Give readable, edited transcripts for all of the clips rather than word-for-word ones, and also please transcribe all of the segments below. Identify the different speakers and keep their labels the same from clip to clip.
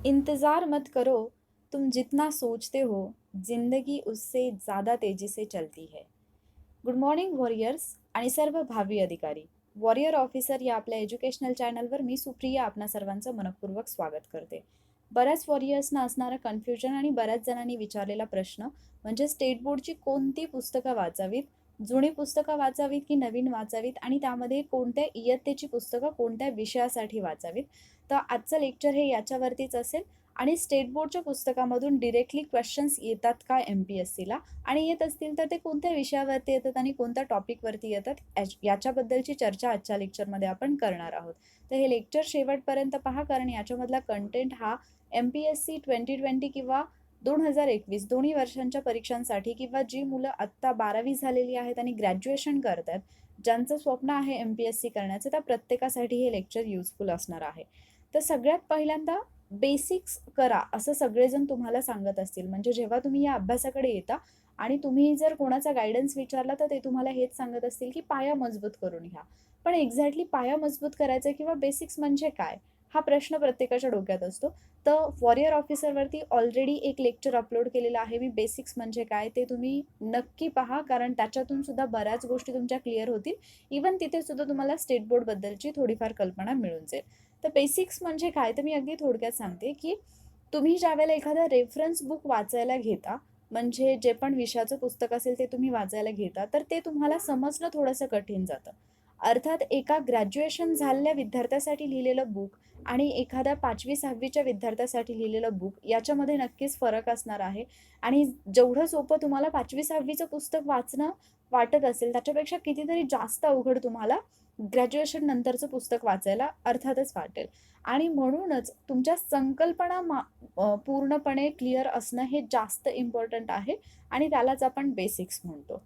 Speaker 1: इंतज़ार मत करो, तुम जितना सोचते हो, जिंदगी उससे ज़्यादा तेजी से चलती है. गुड मॉर्निंग वॉरियर्स आणि सर्व भावी अधिकारी. वॉरियर ऑफिसर या आपल्या एज्युकेशनल चॅनलवर मी सुप्रिया आपणा सर्वांचं मनपूर्वक स्वागत करते. बऱ्याच वॉरियर्सना असणारं कन्फ्युजन आणि बऱ्याच जणांनी विचारलेला प्रश्न म्हणजे स्टेट बोर्डची कोणती पुस्तकं वाचावीत, जुनी पुस्तकं वाचावीत की नवीन वाचावीत आणि त्यामध्ये कोणत्या इयत्तेची पुस्तकं कोणत्या विषयासाठी वाचावीत. तर आजचं लेक्चर हे याच्यावरतीच असेल आणि स्टेट बोर्डच्या पुस्तकामधून डिरेक्टली क्वेश्चन्स येतात का MPSCला आणि येत असतील तर ते कोणत्या विषयावरती येतात आणि कोणत्या टॉपिकवरती येतात याच्याबद्दलची चर्चा आजच्या लेक्चरमध्ये आपण करणार आहोत. तर हे लेक्चर शेवटपर्यंत पहा, कारण याच्यामधला कंटेंट हा MPSC 2020 किंवा 2021 दोन्ही वर्षांच्या परीक्षांसाठी किंवा जी मुलं आत्ता 12वी झालेली आहेत आणि ग्रॅज्युएशन करतात, ज्यांचं स्वप्न आहे MPSC करण्याचं, त्या प्रत्येकासाठी हे लेक्चर युजफुल असणार आहे. तर सगळ्यात पहिल्यांदा बेसिक्स करा असं सगळेजण तुम्हाला सांगत असतील. म्हणजे जेव्हा तुम्ही या अभ्यासाकडे येता आणि तुम्ही जर कोणाचा गाईडन्स विचारला तर ते तुम्हाला हेच सांगत असतील की पाया मजबूत करून घ्या. पण एक्झॅक्टली पाया मजबूत करायचा किंवा बेसिक्स म्हणजे काय? हा प्रश्न प्रत्येकाच्या डोक्यात असतो. तर वॉरियर ऑफिसरवरती ऑलरेडी एक लेक्चर अपलोड केलेलं आहे मी, बेसिक्स म्हणजे काय ते तुम्ही नक्की पहा, कारण त्याच्यातून सुद्धा बऱ्याच गोष्टी तुमच्या क्लिअर होतील. इवन तिथे सुद्धा तुम्हाला स्टेट बोर्डबद्दलची थोडीफार कल्पना मिळून जाईल. तर बेसिक्स म्हणजे काय, तर मी अगदी थोडक्यात सांगते की तुम्ही ज्यावेळेला एखादं रेफरन्स बुक वाचायला घेता, म्हणजे जे पण विषयाचं पुस्तक असेल ते तुम्ही वाचायला घेता, तर ते तुम्हाला समजणं थोडंसं कठीण जातं. अर्थात एका ग्रॅज्युएशन झालेल्या विद्यार्थ्यासाठी लिहिलेलं बुक आणि एखाद्या 5वी-6वीच्या विद्यार्थ्यासाठी लिहिलेलं बुक याच्यामध्ये नक्कीच फरक असणार आहे. आणि जेवढं सोपं तुम्हाला 5वी-6वीचं पुस्तक वाचणं वाटत असेल, त्याच्यापेक्षा कितीतरी जास्त अवघड तुम्हाला ग्रॅज्युएशन नंतरचं पुस्तक वाचायला अर्थातच वाटेल. आणि म्हणूनच तुमच्या संकल्पना पूर्णपणे क्लिअर असणं हे जास्त इम्पॉर्टंट आहे आणि त्यालाच आपण बेसिक्स म्हणतो.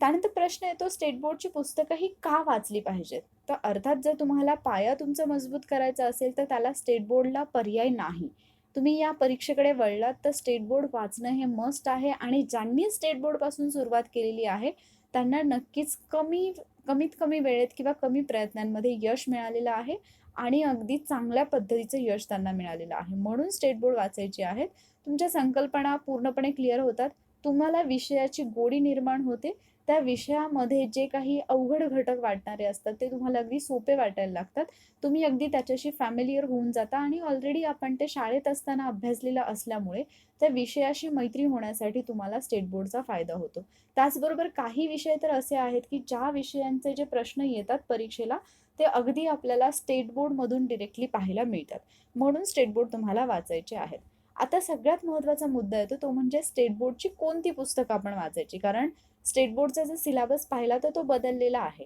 Speaker 1: त्यानंतर प्रश्न येतो, स्टेट बोर्डची पुस्तकं ही का वाचली पाहिजेत? तर अर्थात जर तुम्हाला पाया तुमचा मजबूत करायचा असेल तर त्याला स्टेट बोर्डला पर्याय नाही. तुम्ही या परीक्षेकडे वळलात तर स्टेट बोर्ड वाचणं हे मस्ट आहे आणि ज्यांनी स्टेट बोर्डपासून सुरुवात केलेली आहे त्यांना नक्कीच कमीत कमी वेळेत किंवा कमी प्रयत्नांमध्ये यश मिळालेलं आहे आणि अगदी चांगल्या पद्धतीचं यश त्यांना मिळालेलं आहे. म्हणून स्टेट बोर्ड वाचायची आहेत. तुमच्या संकल्पना पूर्णपणे क्लिअर होतात. तुम्हाला विषयाची गोडी निर्माण होते. त्या विषयामध्ये जे काही अवघड घटक वाटणारे असतात ते तुम्हाला अगदी सोपे वाटायला लागतात. तुम्ही अगदी त्याच्याशी फॅमिलियर होऊन जाता आणि ऑलरेडी आपण ते शाळेत असताना अभ्यासलेलं असल्यामुळे त्या विषयाशी मैत्री होण्यासाठी तुम्हाला स्टेट बोर्डचा फायदा होतो. त्याचबरोबर काही विषय तर असे आहेत की ज्या विषयांचे जे प्रश्न येतात परीक्षेला ते अगदी आपल्याला स्टेट बोर्डमधून डिरेक्टली पाहायला मिळतात. म्हणून स्टेट बोर्ड तुम्हाला वाचायचे आहेत. आता सगळ्यात महत्त्वाचा मुद्दा येतो तो म्हणजे स्टेट बोर्डची कोणती पुस्तकं आपण वाचायची, कारण स्टेट बोर्डचा जर सिलेबस पाहिला तर तो बदललेला आहे.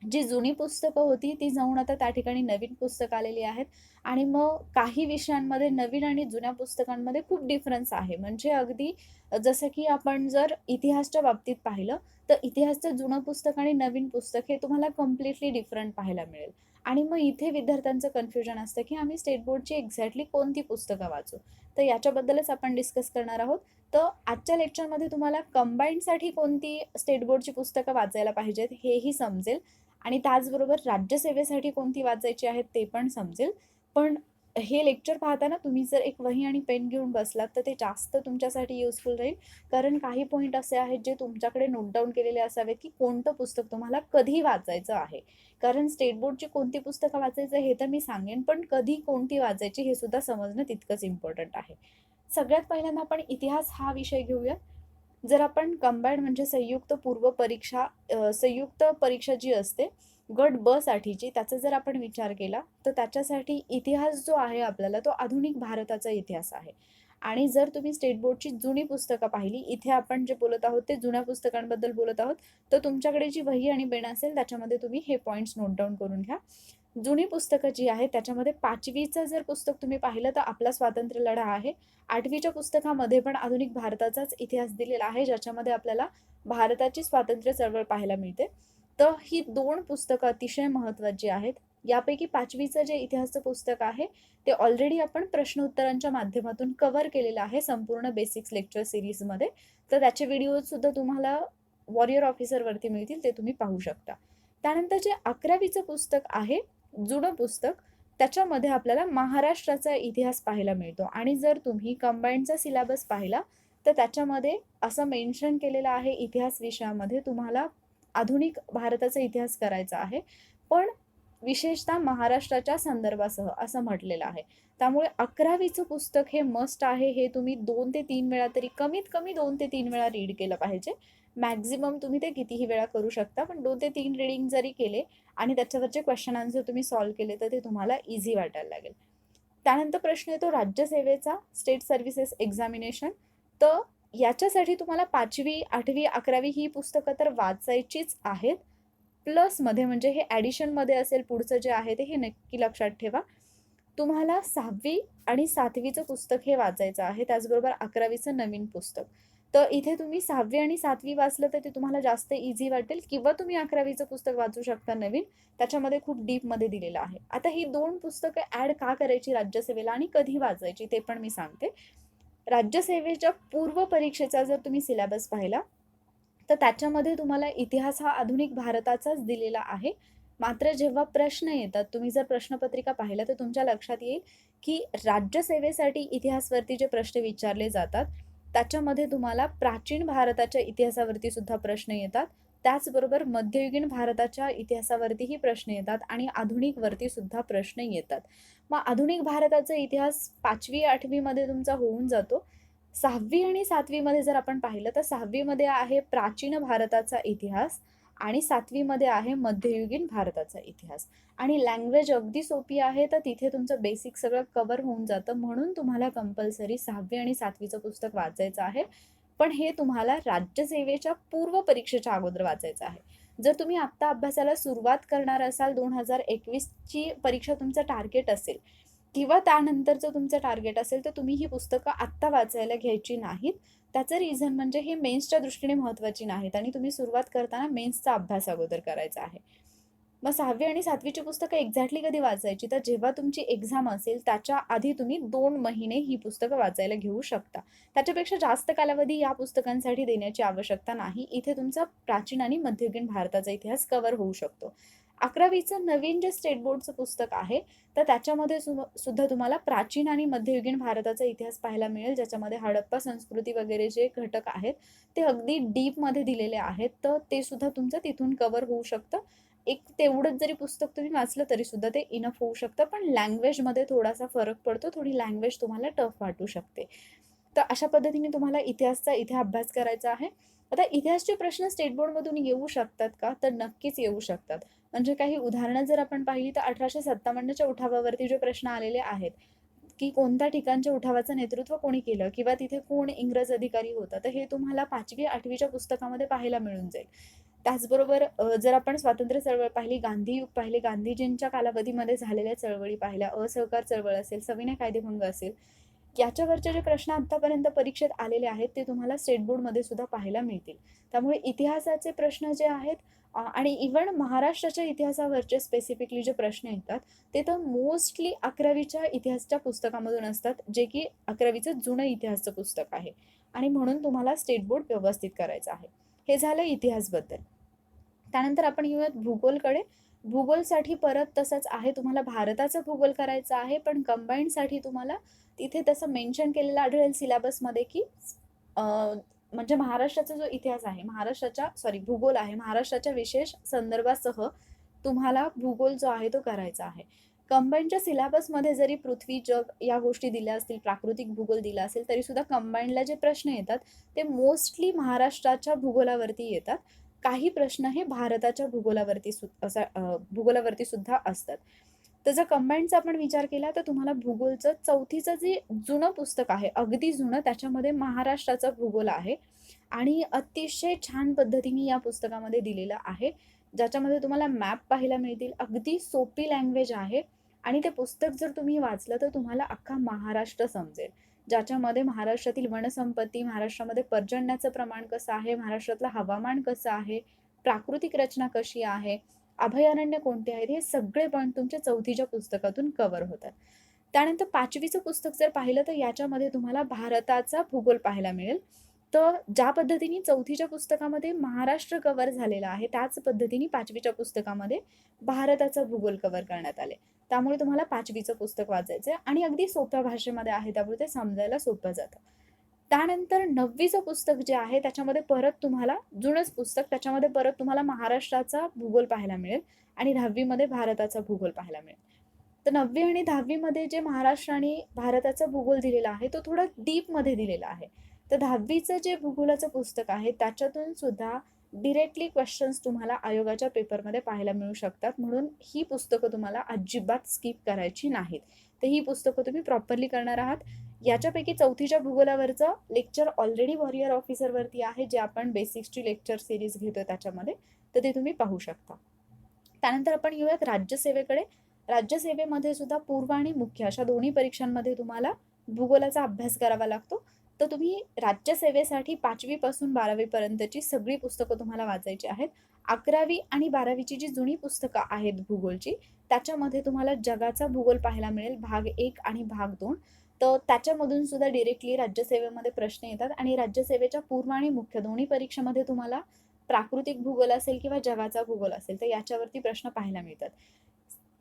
Speaker 1: जी जुनी पुस्तकं होती ती जाऊन आता त्या ठिकाणी नवीन पुस्तकं आलेली आहेत आणि मग काही विषयांमध्ये नवीन आणि जुन्या पुस्तकांमध्ये खूप डिफरन्स आहे. म्हणजे अगदी जसं की आपण जर इतिहासच्या बाबतीत पाहिलं, तर इतिहासचं जुनं पुस्तक आणि नवीन पुस्तक हे तुम्हाला कंप्लीटली डिफरंट पाहायला मिळेल. आणि मग इथे विद्यार्थ्यांचं कन्फ्युजन असतं की आम्ही स्टेट बोर्डची एक्झॅक्टली कोणती पुस्तकं वाचू. तर याच्याबद्दलच आपण डिस्कस करणार आहोत. तर आजच्या लेक्चरमध्ये तुम्हाला कंबाईंडसाठी कोणती स्टेट बोर्डची पुस्तकं वाचायला पाहिजेत हेही समजेल आणि त्याचबरोबर राज्यसेवेसाठी कोणती वाचायची आहेत ते पण समजेल. पण हे लेक्चर पाहताना तुम्ही जर एक वही आणि पेन घेऊन बसलात तर ते जास्त तुमच्यासाठी युजफुल राहील. कारण काही पॉइंट असे आहेत जे तुमच्याकडे नोट डाऊन केलेले असावेत की कोणतं पुस्तक तुम्हाला कधी वाचायचं आहे. कारण स्टेट बोर्डची कोणती पुस्तकं वाचायचं हे तर मी सांगेन, पण कधी कोणती वाचायची हे सुद्धा समजणं तितकंच इम्पॉर्टंट आहे. सगळ्यात पहिल्यांदा आपण इतिहास हा विषय घेऊया. जर आपण कंबाईंड म्हणजे संयुक्त परीक्षा जी असते गट ब साठीची, त्याचा जर आपण विचार केला तर त्याच्यासाठी इतिहास जो आहे आपल्याला तो आधुनिक भारताचा इतिहास आहे. आणि जर तुम्ही स्टेट बोर्डची जुनी पुस्तकं पाहिली, इथे आपण जे बोलत आहोत ते जुन्या पुस्तकांबद्दल बोलत आहोत, तर तुमच्याकडे जी वही आणि पेन असेल त्याच्यामध्ये तुम्ही हे पॉइंट्स नोट डाऊन करून घ्या. जुनी पुस्तकं जी आहेत त्याच्यामध्ये 5वीचं जर पुस्तक तुम्ही पाहिलं तर आपला स्वातंत्र्य लढा आहे. 8वीच्या पुस्तकामध्ये पण आधुनिक भारताचाच इतिहास दिलेला आहे, ज्याच्यामध्ये आपल्याला भारताची स्वातंत्र्य चळवळ पाहायला मिळते. तर ही 2 पुस्तकं अतिशय महत्त्वाची आहेत. यापैकी 5वीचं जे इतिहासचं पुस्तक आहे ते ऑलरेडी आपण प्रश्न उत्तरांच्या माध्यमातून कव्हर केलेलं आहे संपूर्ण बेसिक्स लेक्चर सीरीजमध्ये. तर त्याचे व्हिडिओज तुम्हाला वॉरियर ऑफिसरवरती मिळतील, ते तुम्ही पाहू शकता. त्यानंतर जे 11वीचं पुस्तक आहे, जुनं पुस्तक, त्याच्यामध्ये आपल्याला महाराष्ट्राचा इतिहास पाहायला मिळतो. आणि जर तुम्ही कंबाईंडचा सिलेबस पाहिला तर त्याच्यामध्ये असं मेन्शन केलेलं आहे, इतिहास विषयामध्ये तुम्हाला आधुनिक भारताचा इतिहास करायचा आहे, पण विशेषतः महाराष्ट्राच्या संदर्भासह असं म्हटलेलं आहे. त्यामुळे 11वीचं पुस्तक हे मस्ट आहे. हे तुम्ही 2 ते 3 वेळा तरी, कमीत कमी 2 ते 3 वेळा रीड केलं पाहिजे. मॅक्झिमम तुम्ही ते कितीही वेळा करू शकता, पण 2 ते 3 रीडिंग जरी केले आणि त्याच्यावरचे क्वेश्चन आन्सर तुम्ही सॉल्व्ह केले तर ते तुम्हाला इझी वाटायला लागेल. त्यानंतर प्रश्न येतो राज्यसेवेचा, स्टेट सर्व्हिसेस एक्झामिनेशन. तर याच्यासाठी तुम्हाला 5वी, 8वी, 11वी ही पुस्तकं तर वाचायचीच आहेत. प्लसमध्ये म्हणजे हे ॲडिशनमध्ये असेल पुढचं जे आहे ते, हे नक्की लक्षात ठेवा. तुम्हाला 6वी आणि 7वीचं पुस्तक हे वाचायचं आहे, त्याचबरोबर 11वीचं नवीन पुस्तक. तर इथे तुम्ही 6वी आणि 7वी वाचलं तर ते तुम्हाला जास्त इझी वाटेल, किंवा तुम्ही 11वीचं पुस्तक वाचू शकता नवीन, त्याच्यामध्ये खूप डीपमध्ये दिलेलं आहे. आता ही 2 पुस्तकं ॲड का करायची राज्यसेवेला आणि कधी वाचायची ते पण मी सांगते. राज्यसेवेच्या पूर्व परीक्षेचा जर तुम्ही सिलेबस पाहिला तर त्याच्यामध्ये तुम्हाला इतिहास हा आधुनिक भारताचाच दिलेला आहे. मात्र जेव्हा प्रश्न येतात, तुम्ही जर प्रश्नपत्रिका पाहिलं तर तुमच्या लक्षात येईल की राज्यसेवेसाठी इतिहासवरती जे प्रश्न विचारले जातात त्याच्यामध्ये तुम्हाला प्राचीन भारताच्या इतिहासावरती सुद्धा प्रश्न येतात. त्याचबरोबर मध्ययुगीन भारताच्या इतिहासावरतीही प्रश्न येतात आणि आधुनिकवरती सुद्धा प्रश्न येतात. मग आधुनिक भारताचा इतिहास 5वी 8वी मध्ये तुमचा होऊन जातो. 6वी आणि 7वी मध्ये जर आपण पाहिलं तर 6वी मध्ये आहे प्राचीन भारताचा इतिहास आणि 7वी मध्ये आहे मध्ययुगीन भारताचा इतिहास. आणि लँग्वेज अगदी सोपी आहे, तर तिथे तुमचं बेसिक सगळं कव्हर होऊन जातं. म्हणून तुम्हाला कंपल्सरी 6वी आणि 7वीचं पुस्तक वाचायचं आहे. पण हे तुम्हाला राज्यसेवेच्या पूर्व परीक्षेच्या अगोदर वाचायचं आहे. जर तुम्ही आत्ता अभ्यासाला सुरुवात करणार असाल, 2021ची परीक्षा तुमचं टार्गेट असेल किंवा त्यानंतरचं तुमचं टार्गेट असेल, तर तुम्ही ही पुस्तकं आत्ता वाचायला घ्यायची नाहीत. त्याचं रिझन म्हणजे हे मेन्सच्या दृष्टीने महत्त्वाची नाहीत आणि तुम्ही सुरुवात करताना मेन्सचा अभ्यास अगोदर करायचा आहे. मग 6वी आणि 7वीची पुस्तकं एक्झॅक्टली कधी वाचायची, तर जेव्हा तुमची एक्झाम असेल त्याच्या आधी तुम्ही 2 महिने ही पुस्तकं वाचायला घेऊ शकता. त्याच्यापेक्षा जास्त कालावधी या पुस्तकांसाठी देण्याची आवश्यकता नाही. इथे तुमचा प्राचीन आणि मध्ययुगीन भारताचा इतिहास कव्हर होऊ शकतो. 11वीचं नवीन जे स्टेट बोर्डचं पुस्तक आहे, तर त्याच्यामध्ये सुद्धा तुम्हाला प्राचीन आणि मध्ययुगीन भारताचा इतिहास पाहायला मिळेल, ज्याच्यामध्ये हडप्पा संस्कृती वगैरे जे घटक आहेत ते अगदी डीपमध्ये दिलेले आहेत. तर ते सुद्धा तुमचं तिथून कव्हर होऊ शकतं. एक तेवढंच जरी पुस्तक तुम्ही वाचलं तरी सुद्धा ते इनफ होऊ शकतं, पण लँग्वेजमध्ये थोडासा फरक पडतो, थोडी लँग्वेज तुम्हाला टफ वाटू शकते. तर अशा पद्धतीने तुम्हाला इतिहासचा इथे अभ्यास करायचा आहे. आता इतिहासचे प्रश्न स्टेट बोर्डमधून येऊ शकतात का, तर नक्कीच येऊ शकतात. म्हणजे काही उदाहरणं जर आपण पाहिली तर 1857च्या उठावावरती जे प्रश्न आलेले आहेत की कोणत्या ठिकाणच्या उठावाचं नेतृत्व कोणी केलं किंवा तिथे कोण इंग्रज अधिकारी होता, तर हे तुम्हाला 5वी 8वीच्या पुस्तकामध्ये पाहायला मिळून जाईल. त्याचबरोबर जर आपण स्वातंत्र्य चळवळ पाहिली, गांधी युग पाहिले, गांधीजींच्या कालावधीमध्ये झालेल्या चळवळी पाहिल्या, असहकार चळवळ असेल, सविनय कायदेभंग असेल, याच्यावरचे जे प्रश्न आतापर्यंत परीक्षेत आलेले आहेत ते तुम्हाला स्टेट बोर्डमध्ये सुद्धा पाहायला मिळतील. त्यामुळे इतिहासाचे प्रश्न जे आहेत आणि इव्हन महाराष्ट्राच्या इतिहासावरचे स्पेसिफिकली जे प्रश्न येतात ते तर मोस्टली 11वीच्या इतिहासच्या पुस्तकामधून असतात, जे की 11वीचं जुनं इतिहासचं पुस्तक आहे. आणि म्हणून तुम्हाला स्टेट बोर्ड व्यवस्थित करायचं आहे. हे झालं इतिहासबद्दल. त्यानंतर आपण येऊयात भूगोलकडे. भूगोलसाठी परत तसंच आहे, तुम्हाला भारताचा भूगोल करायचा आहे, पण कंबाईंडसाठी तुम्हाला तिथे तसं मेन्शन केलेलं आढळेल सिलेबसमध्ये की अ, म्हणजे महाराष्ट्राचा जो इतिहास आहे, भूगोल आहे, महाराष्ट्राच्या विशेष संदर्भासह तुम्हाला भूगोल जो आहे तो करायचा आहे. कंबाईंडच्या सिलेबसमध्ये जरी पृथ्वी, जग या गोष्टी दिल्या असतील, प्राकृतिक भूगोल दिला असेल, तरी सुद्धा कंबाईंडला जे प्रश्न येतात ते मोस्टली महाराष्ट्राच्या भूगोलावरती येतात. काही प्रश्न हे भारताच्या भूगोलावरती सुद्धा असतात. तर जर कंबाईंडचा आपण विचार केला तर तुम्हाला भूगोलचं 4थीचं जे जुनं पुस्तक आहे, अगदी जुनं, त्याच्यामध्ये महाराष्ट्राचा भूगोल आहे आणि अतिशय छान पद्धतीने या पुस्तकामध्ये दिलेलं आहे, ज्याच्यामध्ये तुम्हाला मॅप पाहायला मिळतील. अगदी सोपी लँग्वेज आहे आणि ते पुस्तक जर तुम्ही वाचलं तर तुम्हाला अख्खा महाराष्ट्र समजेल, ज्याच्यामध्ये महाराष्ट्रातील वनसंपत्ती, महाराष्ट्रामध्ये पर्जन्याचं प्रमाण कसं आहे, महाराष्ट्रातलं हवामान कसं आहे, प्राकृतिक रचना कशी आहे, अभयारण्य कोणते आहेत, हे सगळे पॉईंट तुमच्या 4थीच्या पुस्तकातून कव्हर होतात. त्यानंतर 5वीचं पुस्तक जर पाहिलं तर याच्यामध्ये तुम्हाला भारताचा भूगोल पाहायला मिळेल. तर ज्या पद्धतीने 4थीच्या पुस्तकामध्ये महाराष्ट्र कव्हर झालेला आहे, त्याच पद्धतीने 5वीच्या पुस्तकामध्ये भारताचा भूगोल कव्हर करण्यात आले. त्यामुळे तुम्हाला 5वीचं पुस्तक वाचायचं आहे आणि अगदी सोप्या भाषेमध्ये आहे, त्यामुळे ते समजायला सोपं जातं. त्यानंतर 9वीचं पुस्तक जे आहे त्याच्यामध्ये परत तुम्हाला जुनंच पुस्तक, त्याच्यामध्ये परत तुम्हाला महाराष्ट्राचा भूगोल पाहायला मिळेल आणि 10वीमध्ये भारताचा भूगोल पाहायला मिळेल. तर 9वी आणि 10वीमध्ये जे महाराष्ट्र आणि भारताचा भूगोल दिलेला आहे तो थोडा डीपमध्ये दिलेला आहे. तर 10वीचं जे भूगोलाचं पुस्तक आहे त्याच्यातून सुद्धा डिरेक्टली क्वेश्चन्स तुम्हाला आयोगाच्या पेपरमध्ये पाहायला मिळू शकतात. म्हणून ही पुस्तकं तुम्हाला अजिबात स्किप करायची नाहीत. तर ही पुस्तकं तुम्ही प्रॉपरली करणार आहात. याच्यापैकी 4थीच्या भूगोलावरचं लेक्चर ऑलरेडी वॉरियर ऑफिसरवरती आहे, जे आपण बेसिक्सची लेक्चर सिरीज घेतोय त्याच्यामध्ये, तर ते तुम्ही पाहू शकता. त्यानंतर आपण येऊयात राज्यसेवेकडे. राज्यसेवेमध्ये सुद्धा पूर्व आणि मुख्य अशा दोन्ही परीक्षांमध्ये तुम्हाला भूगोलाचा अभ्यास करावा लागतो. तर तुम्ही राज्यसेवेसाठी 5वी पासून 12वी पर्यंतची सगळी पुस्तकं तुम्हाला वाचायची आहेत. 11वी आणि 12वीची जी जुनी पुस्तकं आहेत भूगोलची, त्याच्यामध्ये तुम्हाला जगाचा भूगोल पाहायला मिळेल, भाग 1 आणि भाग 2. तर त्याच्यामधून सुद्धा डिरेक्टली राज्यसेवेमध्ये प्रश्न येतात आणि राज्यसेवेच्या पूर्व आणि मुख्य दोन्ही परीक्षेमध्ये तुम्हाला प्राकृतिक भूगोल असेल किंवा जगाचा भूगोल असेल तर याच्यावरती प्रश्न पाहायला मिळतात.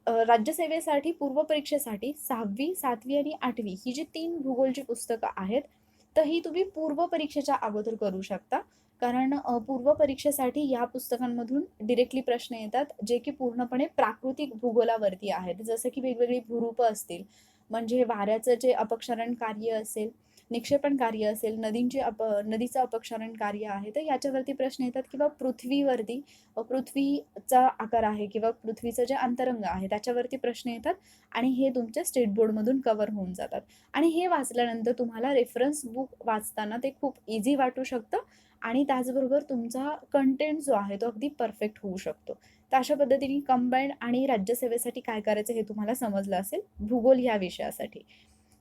Speaker 1: राज्यसेवेसाठी पूर्व परीक्षेसाठी 6वी, 7वी आणि 8वी ही जी 3 भूगोलची पुस्तकं आहेत, तर ही तुम्ही पूर्व परीक्षेच्या अगोदर करू शकता. कारण पूर्व परीक्षेसाठी या पुस्तकांमधून डिरेक्टली प्रश्न येतात, जे की पूर्णपणे प्राकृतिक भूगोलावरती आहेत. जसं की वेगवेगळी भूरूपं असतील, म्हणजे वाऱ्याचं जे अपक्षरण कार्य असेल, निक्षेपण कार्य असेल, नदीचं अपक्षरण कार्य आहे, तर याच्यावरती प्रश्न येतात. किंवा पृथ्वीवरती पृथ्वीचा आकार आहे किंवा पृथ्वीचं जे अंतरंग आहे त्याच्यावरती प्रश्न येतात आणि हे तुमच्या स्टेट बोर्डमधून कव्हर होऊन जातात. आणि हे वाचल्यानंतर तुम्हाला रेफरन्स बुक वाचताना ते खूप इझी वाटू शकतं आणि त्याचबरोबर तुमचा कंटेंट जो आहे तो अगदी परफेक्ट होऊ शकतो. तर अशा पद्धतीने कंबाईंड आणि राज्यसेवेसाठी काय करायचं हे तुम्हाला समजलं असेल भूगोल ह्या विषयासाठी.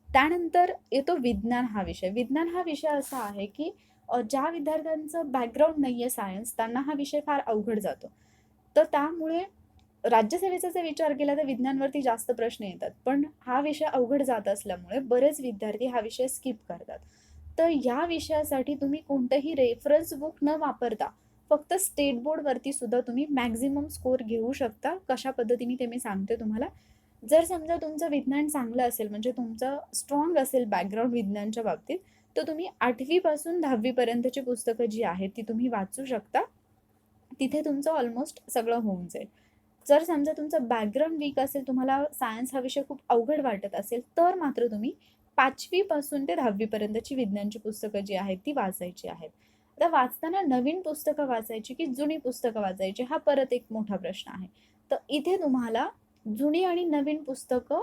Speaker 1: त्यानंतर येतो विज्ञान हा विषय. विज्ञान हा विषय असा आहे की ज्या विद्यार्थ्यांचं बॅकग्राऊंड नाही आहे सायन्स, त्यांना हा विषय फार अवघड जातो. तर त्यामुळे राज्यसेवेचा जर विचार केला तर विज्ञानवरती जास्त प्रश्न येतात, पण हा विषय अवघड जात असल्यामुळे बरेच विद्यार्थी हा विषय स्किप करतात. तर या विषयासाठी तुम्ही कोणतंही रेफरन्स बुक न वापरता फक्त स्टेट बोर्डवरती सुद्धा तुम्ही मॅक्झिमम स्कोर घेऊ शकता. कशा पद्धतीने ते मी सांगते तुम्हाला. जर समजा तुमचं विज्ञान चांगलं असेल, म्हणजे तुमचं स्ट्रॉंग असेल बॅकग्राऊंड विज्ञानच्या बाबतीत, तर तुम्ही 8वी पासून 10वी पर्यंतची पुस्तकं जी आहेत ती तुम्ही वाचू शकता. तिथे तुमचं ऑलमोस्ट सगळं होऊन जाईल. जर समजा तुमचं बॅकग्राऊंड वीक असेल, तुम्हाला सायन्स हा विषय खूप अवघड वाटत असेल, तर मात्र तुम्ही 5वी पासून ते 10वी पर्यंतची विज्ञानची पुस्तकं जी आहेत ती वाचायची आहेत. आता वाचताना नवीन पुस्तकं वाचायची की जुनी पुस्तकं वाचायची हा परत एक मोठा प्रश्न आहे. तर इथे तुम्हाला जुनी आणि नवीन पुस्तकं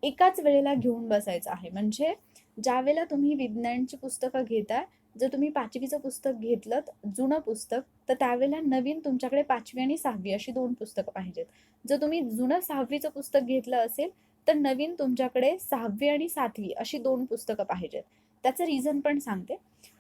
Speaker 1: एकाच वेळेला घेऊन बसायचं आहे. म्हणजे ज्यावेळेला तुम्ही विज्ञानची पुस्तकं घेताय, जर तुम्ही 5वीचं पुस्तक घेतलं जुनं पुस्तक, तर त्यावेळेला नवीन तुमच्याकडे 5वी आणि 6वी अशी 2 पुस्तकं पाहिजेत. जर तुम्ही जुनं 6वीचं पुस्तक घेतलं असेल, तर नवीन तुमच्याकडे 6वी आणि 7वी अशी 2 पुस्तकं पाहिजेत. त्याचं रिझन पण सांगते.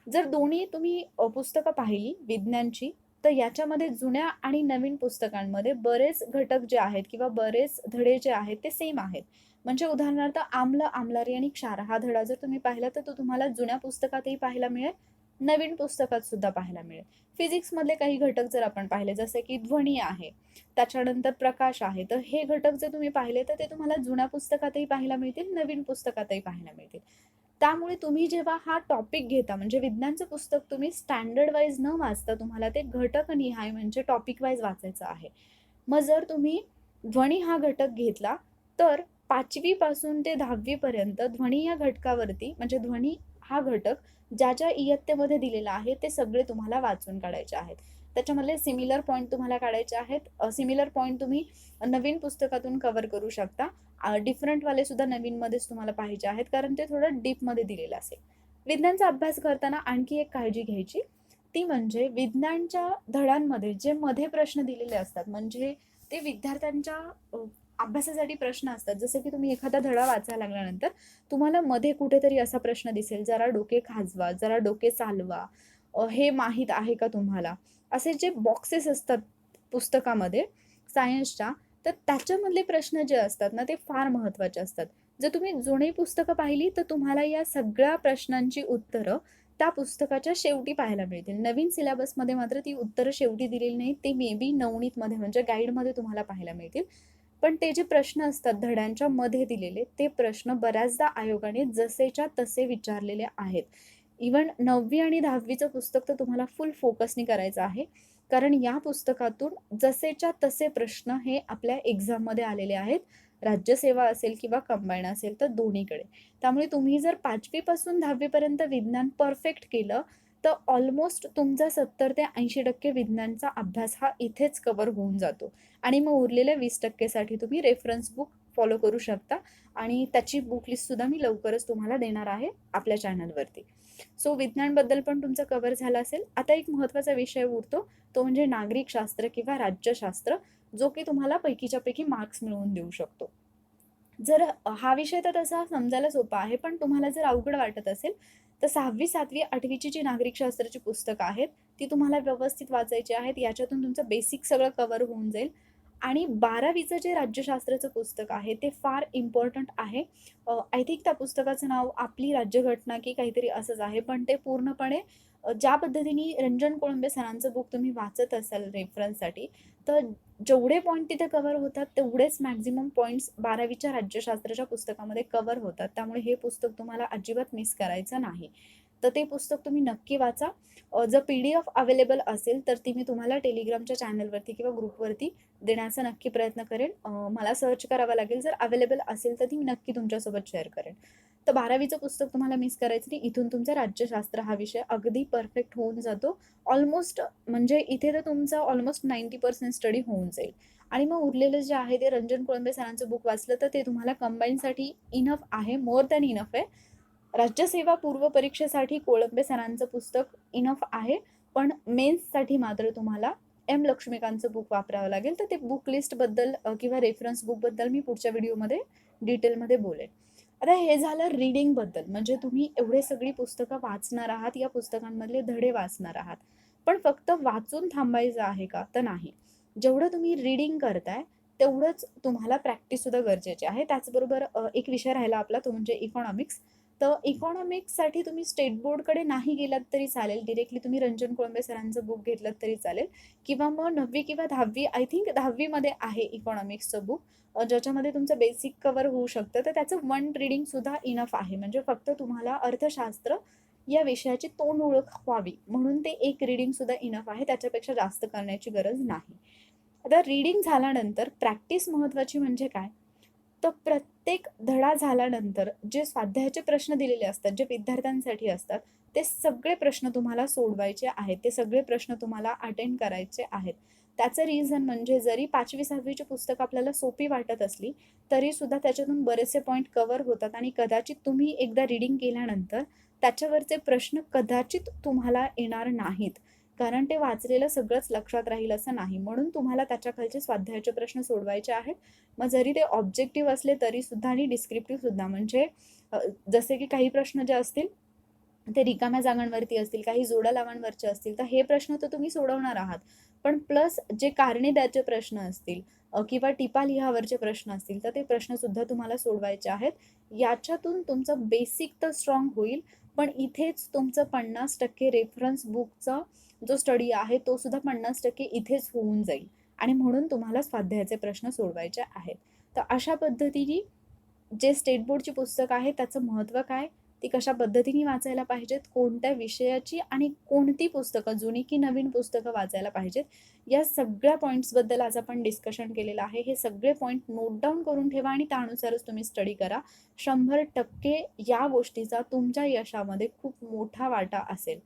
Speaker 1: जर दोन्ही तुम्ही पुस्तकं पाहिली विज्ञानची, तर याच्यामध्ये जुन्या आणि नवीन पुस्तकांमध्ये बरेच घटक जे आहेत किंवा बरेच धडे जे आहेत ते सेम आहेत. म्हणजे उदाहरणार्थ आम्ल, आम्लारी आणि क्षार हा धडा जर तुम्ही पाहिला तर तो तुम्हाला जुन्या पुस्तकातही पाहायला मिळेल, नवीन पुस्तकात सुद्धा पाहायला मिळेल. फिजिक्समधले काही घटक जर आपण पाहिले, जसे की ध्वनी आहे, त्याच्यानंतर प्रकाश आहे, तर हे घटक जर तुम्ही पाहिले तर ते तुम्हाला जुन्या पुस्तकातही पाहायला मिळतील, नवीन पुस्तकातही पाहायला मिळतील. त्यामुळे तुम्ही जेव्हा हा टॉपिक घेता, म्हणजे विज्ञानचं पुस्तक तुम्ही स्टँडर्ड वाईज न वाचता तुम्हाला ते घटकनिहाय म्हणजे टॉपिक वाईज वाचायचं आहे. मग जर तुम्ही ध्वनी हा घटक घेतला, तर 5वी पासून ते 10वी पर्यंत ध्वनी या घटकावरती, म्हणजे ध्वनी हा घटक ज्या ज्या इयत्तेमध्ये दिलेला आहे ते सगळे तुम्हाला वाचून काढायचे आहेत. त्याच्यामधले सिमिलर पॉईंट तुम्हाला काढायचे आहेत. सिमिलर पॉईंट तुम्ही नवीन पुस्तकातून कव्हर करू शकता. डिफरंटवाले सुद्धा नवीनमध्येच तुम्हाला पाहिजे आहेत, कारण ते थोडं डीपमध्ये दिलेलं असेल. विज्ञानचा अभ्यास करताना आणखी एक काळजी घ्यायची, ती म्हणजे विज्ञानच्या धड्यांमध्ये जे मध्ये प्रश्न दिलेले असतात, म्हणजे ते विद्यार्थ्यांच्या अभ्यासासाठी प्रश्न असतात. जसं की तुम्ही एखादा धडा वाचायला लागल्यानंतर तुम्हाला मध्ये कुठेतरी असा प्रश्न दिसेल, जरा डोके खाजवा, जरा डोके चालवा, हे माहीत आहे का तुम्हाला? असे जे बॉक्सेस असतात पुस्तकामध्ये सायन्सच्या, तर त्याच्यामधले प्रश्न जे असतात ना ते फार महत्त्वाचे असतात. जर तुम्ही जुनी पुस्तकं पाहिली तर तुम्हाला या सगळ्या प्रश्नांची उत्तरं त्या पुस्तकाच्या शेवटी पाहायला मिळतील. नवीन सिलेबसमध्ये मात्र ती उत्तरं शेवटी दिलेली नाहीत. ते मे बी नवनीतमध्ये म्हणजे गाईडमध्ये तुम्हाला पाहायला मिळतील. पण ते जे प्रश्न असतात धड्यांच्या मध्ये दिलेले, ते प्रश्न बऱ्याचदा आयोगाने जसेच्या तसे विचारलेले आहेत. इव्हन 9वी आणि 10वीचं पुस्तक तर तुम्हाला फुल फोकसनी करायचं आहे. कारण या पुस्तकातून जसेच्या तसे प्रश्न हे आपल्या एक्झाममध्ये आलेले आहेत. राज्यसेवा असेल किंवा कंबाईन असेल तर दोन्हीकडे. त्यामुळे तुम्ही जर 5वी पासून 10वी पर्यंत विज्ञान परफेक्ट केलं, तर ऑलमोस्ट तुमचा 70 ते 80% विज्ञानचा अभ्यास हा इथेच कव्हर होऊन जातो. आणि मग उरलेल्या 20% साठी तुम्ही रेफरन्स बुक फॉलो करू शकता आणि त्याची बुक लिस्टसुद्धा मी लवकरच तुम्हाला देणार आहे आपल्या चॅनलवरती. सो विज्ञानबद्दल पण तुमचं कव्हर झालं असेल. आता एक महत्त्वाचा विषय उरतो, तो म्हणजे नागरिकशास्त्र किंवा राज्यशास्त्र, जो की तुम्हाला पैकीच्या पैकी मार्क्स मिळवून देऊ शकतो. जर हा विषय तर तसा समजायला सोपा आहे, पण तुम्हाला जर अवघड वाटत असेल, तर 6वी, 7वी, 8वीची जी नागरिकशास्त्राची पुस्तकं आहेत, ती तुम्हाला व्यवस्थित वाचायची आहेत. याच्यातून तुमचं बेसिक सगळं कव्हर होऊन जाईल. आणि 12वीचं जे राज्यशास्त्राचं पुस्तक आहे, ते फार इम्पॉर्टंट आहे. आय थिंक त्या पुस्तकाचं नाव आपली राज्यघटना की काहीतरी असंच आहे. पण ते पूर्णपणे ज्या पद्धतीने रंजन कोळंबे सरांचं बुक तुम्ही वाचत असाल रेफरन्ससाठी, तर जेवढे पॉइंट तिथे कव्हर होतात तेवढेच मॅक्झिमम पॉइंट्स 12वीच्या राज्यशास्त्राच्या पुस्तकामध्ये कव्हर होतात. त्यामुळे हे पुस्तक तुम्हाला अजिबात मिस करायचं नाही. तर ते पुस्तक तुम्ही नक्की वाचा. जर PDF अवेलेबल असेल तर ती मी तुम्हाला टेलिग्रामच्या चॅनलवरती किंवा ग्रुपवरती देण्याचा नक्की प्रयत्न करेन. मला सर्च करावं लागेल. जर अवेलेबल असेल तर ती मी नक्की तुमच्यासोबत शेअर करेन. तर 12वीचं पुस्तक तुम्हाला मिस करायचं नाही. इथून तुमचा राज्यशास्त्र हा विषय अगदी परफेक्ट होऊन जातो. ऑलमोस्ट म्हणजे इथे तर तुमचा ऑलमोस्ट 90% स्टडी होऊन जाईल. आणि मग उरलेलं जे आहे ते रंजन कोळंबे सरांचं बुक वाचलं तर ते तुम्हाला कंबाईनसाठी इनफ आहे, मोर दॅन इनफ आहे. राज्यसेवा पूर्व परीक्षेसाठी कोळंबे सरांचं पुस्तक इनफ आहे, पण मेन्ससाठी मात्र तुम्हाला लक्ष्मीकांतचं बुक वापरावं लागेल. तर ते बुक लिस्टबद्दल किंवा रेफरन्स बुकबद्दल मी पुढच्या व्हिडिओमध्ये डिटेलमध्ये बोलेन. आता हे झालं रीडिंगबद्दल, म्हणजे तुम्ही एवढे सगळी पुस्तकं वाचणार आहात, या पुस्तकांमधले धडे वाचणार आहात. पण फक्त वाचून थांबायचं आहे का? तर नाही. जेवढं तुम्ही रीडिंग करताय, तेवढंच तुम्हाला प्रॅक्टिससुद्धा गरजेची आहे. त्याचबरोबर एक विषय राहिला आपला, तो म्हणजे इकॉनॉमिक्स. तर इकॉनॉमिक्ससाठी तुम्ही स्टेट बोर्डकडे नाही गेलात तरी चालेल. डायरेक्टली तुम्ही रंजन कोळंबे सरांचं बुक घेतलं तरी चालेल. किंवा मग 9वी किंवा 10वी, आय थिंक 10वीमध्ये आहे इकॉनॉमिक्सचं बुक, ज्याच्यामध्ये तुमचं बेसिक कव्हर होऊ शकतं. तर त्याचं वन रीडिंगसुद्धा इनफ आहे. म्हणजे फक्त तुम्हाला अर्थशास्त्र या विषयाची तोंड ओळख व्हावी म्हणून ते एक रीडिंगसुद्धा इनफ आहे. त्याच्यापेक्षा जास्त करण्याची गरज नाही. आता रीडिंग झाल्यानंतर प्रॅक्टिस महत्त्वाची म्हणजे काय? तर प्रत्येक धडा झाल्यानंतर जे स्वाध्यायाचे प्रश्न दिलेले असतात, जे विद्यार्थ्यांसाठी असतात, ते सगळे प्रश्न तुम्हाला सोडवायचे आहेत. ते सगळे प्रश्न तुम्हाला अटेंड करायचे आहेत. त्याचं रिझन म्हणजे जरी 5वी 6वीची पुस्तक आपल्याला सोपी वाटत असली, तरीसुद्धा त्याच्यातून बरेचसे पॉईंट कव्हर होतात आणि कदाचित तुम्ही एकदा रीडिंग केल्यानंतर त्याच्यावरचे प्रश्न कदाचित तुम्हाला येणार नाहीत. कारण ते वाचलेलं सगळंच लक्षात राहील असं नाही. म्हणून तुम्हाला त्याच्या खालचे स्वाध्यायाचे प्रश्न सोडवायचे आहेत. मग जरी ते ऑब्जेक्टिव्ह असले तरीसुद्धा आणि डिस्क्रिप्टिव्हसुद्धा, म्हणजे जसे की काही प्रश्न जे असतील ते रिकाम्या जागांवरती असतील, काही जोड्या लावांवरचे असतील, तर हे प्रश्न तर तुम्ही सोडवणार आहात. पण प्लस जे कारणे द्यायचे प्रश्न असतील किंवा टिपा लिहावरचे प्रश्न असतील, तर ते प्रश्नसुद्धा तुम्हाला सोडवायचे आहेत. याच्यातून तुमचं बेसिक तर स्ट्रॉंग होईल, पण इथेच तुमचं 50% रेफरन्स बुकचा जो स्टडी आहे तो सुद्धा 50% इथेच होऊन जाईल. आणि म्हणून तुम्हाला स्वाध्यायाचे प्रश्न सोडवायचे आहेत. तर अशा पद्धतीने जे स्टेट बोर्डची पुस्तकं आहेत त्याचं महत्त्व काय, ती कशा पद्धतीने वाचायला पाहिजेत, कोणत्या विषयाची आणि कोणती पुस्तकं, जुनी की नवीन पुस्तकं वाचायला पाहिजेत, या सगळ्या पॉईंट्सबद्दल आज आपण डिस्कशन केलेलं आहे. हे सगळे पॉईंट नोट डाऊन करून ठेवा आणि त्यानुसारच तुम्ही स्टडी करा. 100% या गोष्टीचा तुमच्या यशामध्ये खूप मोठा वाटा असेल.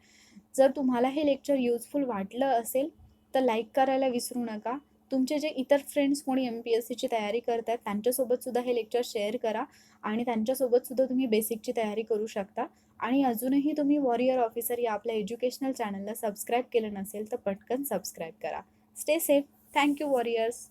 Speaker 1: जर तुम्हाला हे लेक्चर युजफुल वाटलं असेल तर लाईक करायला विसरू नका. तुमचे जे इतर फ्रेंड्स कोणी MPSCची तयारी करत आहेत त्यांच्यासोबत सुद्धा हे लेक्चर शेअर करा आणि त्यांच्यासोबत सुद्धा तुम्ही बेसिकची तयारी करू शकता. आणि अजूनही तुम्ही वॉरियर ऑफिसर या आपल्या एज्युकेशनल चॅनलला सबस्क्राईब केलं नसेल तर पटकन सबस्क्राईब करा. Stay safe. Thank you warriors.